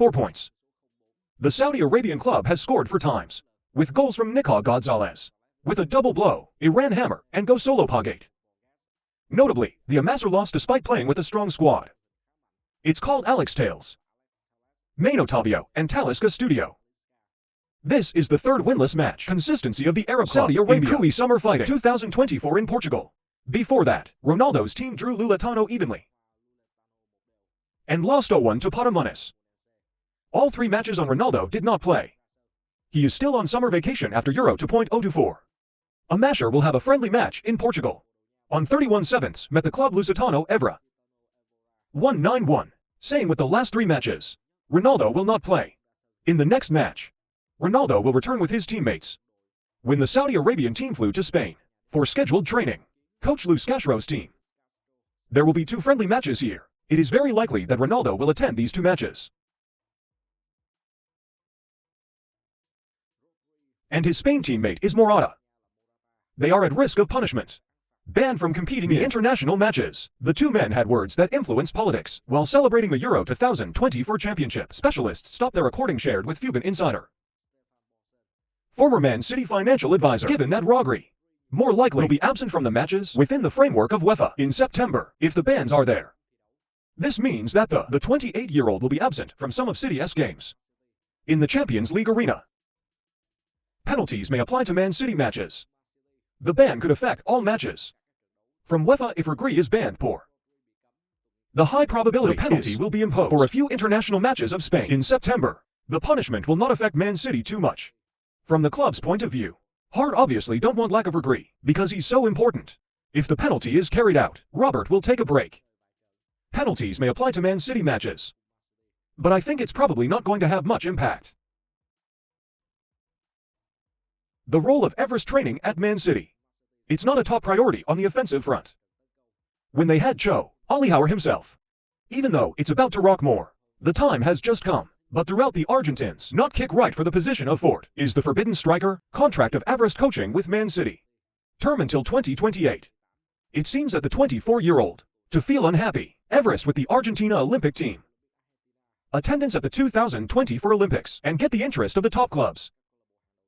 4 points. The Saudi Arabian club has scored 4 times, with goals from Nico Gonzalez, with a double blow, Iran hammer, and go solo Pagate. Notably, the Nassr lost despite playing with a strong squad. It's called Alex Tales, Main Otavio, and Talis Studio. This is the 3rd winless match consistency of the Arab Saudi Arabia Kui Summer Fighting 2024 in Portugal. Before that, Ronaldo's team drew Lulatano evenly and lost 0-1 to Patamones. All 3 matches on Ronaldo did not play. He is still on summer vacation after Euro 2.024. A Nassr will have a friendly match in Portugal. On 31/7 met the club Lusitano Evra 1-9-1. Same with the last 3 matches. Ronaldo will not play. In the next match, Ronaldo will return with his teammates. When the Saudi Arabian team flew to Spain for scheduled training, coach Luis Castro's team. There will be 2 friendly matches here. It is very likely that Ronaldo will attend these 2 matches. And his Spain teammate is Morata. They are at risk of punishment, banned from competing in international matches. The 2 men had words that influenced politics while celebrating the Euro 2024 championship. Specialists stopped their recording shared with Fuban Insider. Former Man City financial advisor, given that Rodri more likely will be absent from the matches within the framework of UEFA in September if the bans are there. This means that the 28-year-old will be absent from some of City's games in the Champions League arena. Penalties may apply to Man City matches. The ban could affect all matches from UEFA if Rodri is banned for. The high probability the penalty will be imposed for a few international matches of Spain in September. The punishment will not affect Man City too much. From the club's point of view, Hart obviously don't want lack of Rodri because he's so important. If the penalty is carried out, Robert will take a break. Penalties may apply to Man City matches, but I think it's probably not going to have much impact. The role of Everest training at Man City. It's not a top priority on the offensive front. When they had Cho, Olihauer himself. Even though it's about to rock more, the time has just come. But throughout the Argentines, not kick right for the position of Fort is the forbidden striker, contract of Everest coaching with Man City. Term until 2028. It seems that the 24-year-old to feel unhappy. Everest with the Argentina Olympic team. Attendance at the 2024 Olympics and get the interest of the top clubs.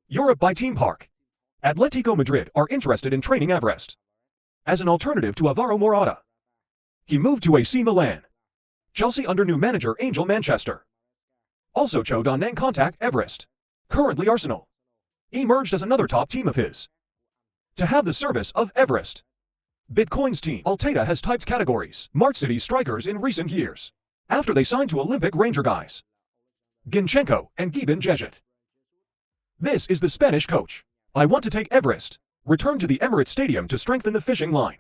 Europe by Team Park. Atletico Madrid are interested in training Everest as an alternative to Alvaro Morata. He moved to AC Milan. Chelsea under new manager Angel Manchester. Also Cho Danang contact Everest. Currently Arsenal. Emerged as another top team of his. To have the service of Everest. Bitcoin's team Alteta has typed categories marked City strikers in recent years. After they signed to Olympic Ranger guys Ginchenko and Gibbon Jejet. This is the Spanish coach. I want to take Everest. Return to the Emirates Stadium to strengthen the fishing line.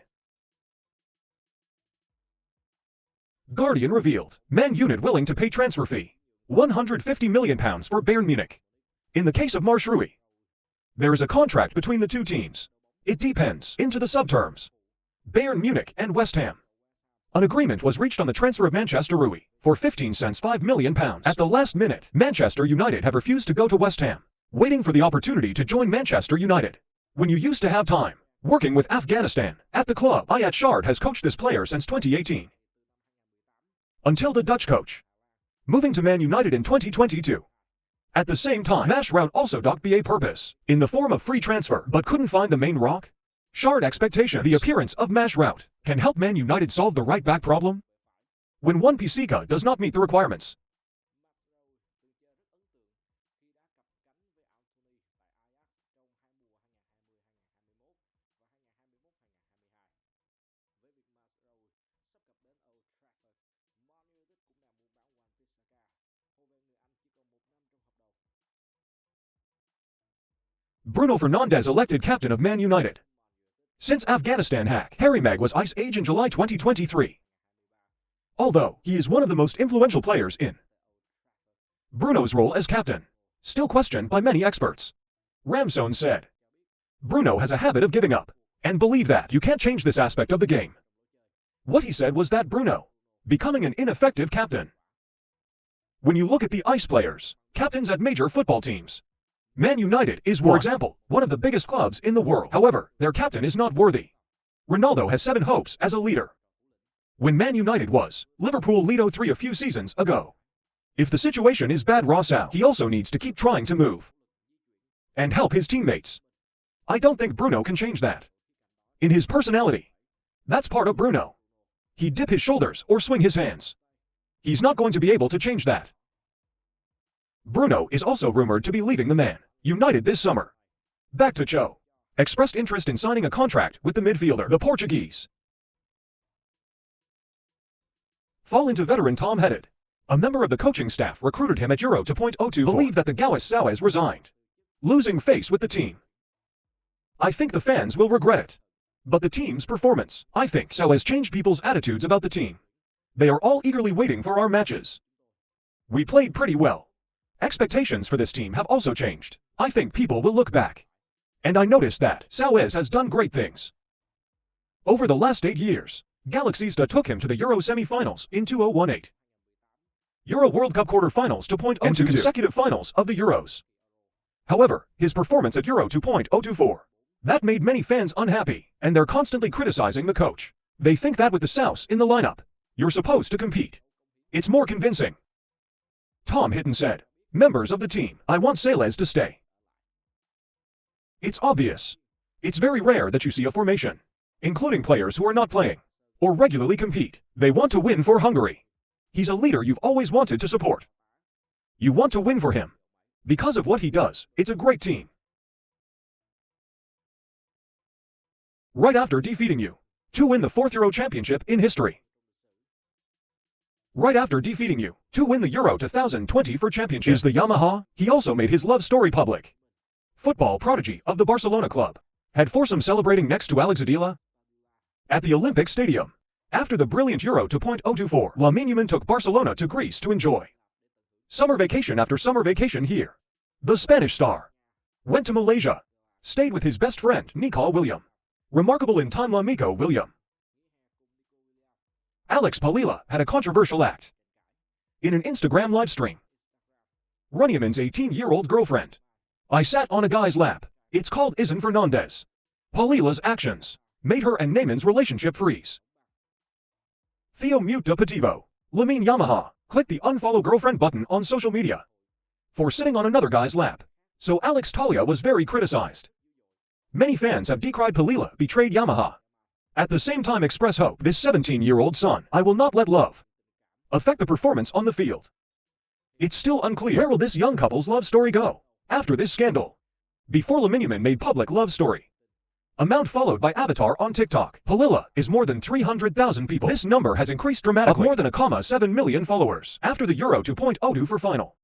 Guardian revealed. Man Unit willing to pay transfer fee. £150 million for Bayern Munich. In the case of Marshrui, there is a contract between the 2 teams. It depends into the subterms. Bayern Munich and West Ham. An agreement was reached on the transfer of Manchester Rui for 15 cents £5 million. At the last minute, Manchester United have refused to go to West Ham, waiting for the opportunity to join Manchester United. When you used to have time working with Afghanistan at the club, Ayat Shard has coached this player since 2018. Until the Dutch coach moving to Man United in 2022. At the same time, Masrout also docked BA purpose in the form of free transfer, but couldn't find the main rock. Shard expectations. The appearance of Masrout can help Man United solve the right back problem when one Pisika does not meet the requirements. Bruno Fernandes elected captain of Man United. Since Afghanistan hack, Harry Meg was Ice Age in July 2023. Although he is one of the most influential players in Bruno's role as captain, still questioned by many experts. Ramsone said, Bruno has a habit of giving up, and believe that you can't change this aspect of the game. What he said was that Bruno becoming an ineffective captain. When you look at the Ice players, captains at major football teams, Man United is, for example, one of the biggest clubs in the world. However, their captain is not worthy. Ronaldo has 7 hopes as a leader. When Man United was Liverpool Lido 3 a few seasons ago. If the situation is bad Sao, he also needs to keep trying to move and help his teammates. I don't think Bruno can change that. In his personality, that's part of Bruno. He'd dip his shoulders or swing his hands. He's not going to be able to change that. Bruno is also rumored to be leaving the Man United this summer. Back to Cho. Expressed interest in signing a contract with the midfielder. The Portuguese fall into veteran Tom Headed. A member of the coaching staff recruited him at Euro 2.02. Believe that the Alvarez resigned, losing face with the team. I think the fans will regret it. But the team's performance, I think, has changed people's attitudes about the team. They are all eagerly waiting for our matches. We played pretty well. Expectations for this team have also changed. I think people will look back. And I noticed that Alvarez has done great things. Over the last 8 years, Galaxista took him to the Euro semi-finals in 2018. Euro World Cup quarter-finals 2.02 and 2 consecutive finals of the Euros. However, his performance at Euro 2.024, that made many fans unhappy, and they're constantly criticizing the coach. They think that with the South in the lineup, you're supposed to compete. It's more convincing. Tom Hinton said, "Members of the team, I want Alvarez to stay. It's obvious. It's very rare that you see a formation, including players who are not playing or regularly compete. They want to win for Hungary. He's a leader you've always wanted to support. You want to win for him. Because of what he does, it's a great team. Right after defeating you to win the 4th Euro Championship in history. Right after defeating you to win the Euro 2020 for championship is the Yamaha. He also made his love story public. Football prodigy of the Barcelona club had foursome celebrating next to Alex Adila at the Olympic Stadium. After the brilliant Euro 2.024, Lamine Yamal took Barcelona to Greece to enjoy summer vacation after summer vacation here. The Spanish star went to Malaysia, stayed with his best friend Nicole William. Remarkable in time Lamico William. Alex Palila had a controversial act in an Instagram live stream. Runyaman's 18-year-old girlfriend. I sat on a guy's lap. It's called Izan Fernandez. Palila's actions made her and Neyman's relationship freeze. Theo Mute de Petivo. Lamine Yamaha clicked the unfollow girlfriend button on social media for sitting on another guy's lap. So Alex Talia was very criticized. Many fans have decried Palila betrayed Yamaha. At the same time express hope this 17-year-old son, I will not let love affect the performance on the field. It's still unclear where will this young couple's love story go after this scandal. Before Lamine Yamal made public love story amount followed by avatar on TikTok. Palila is more than 300,000 people. This number has increased dramatically, up more than 1.7 million followers after the Euro 2.02 for final.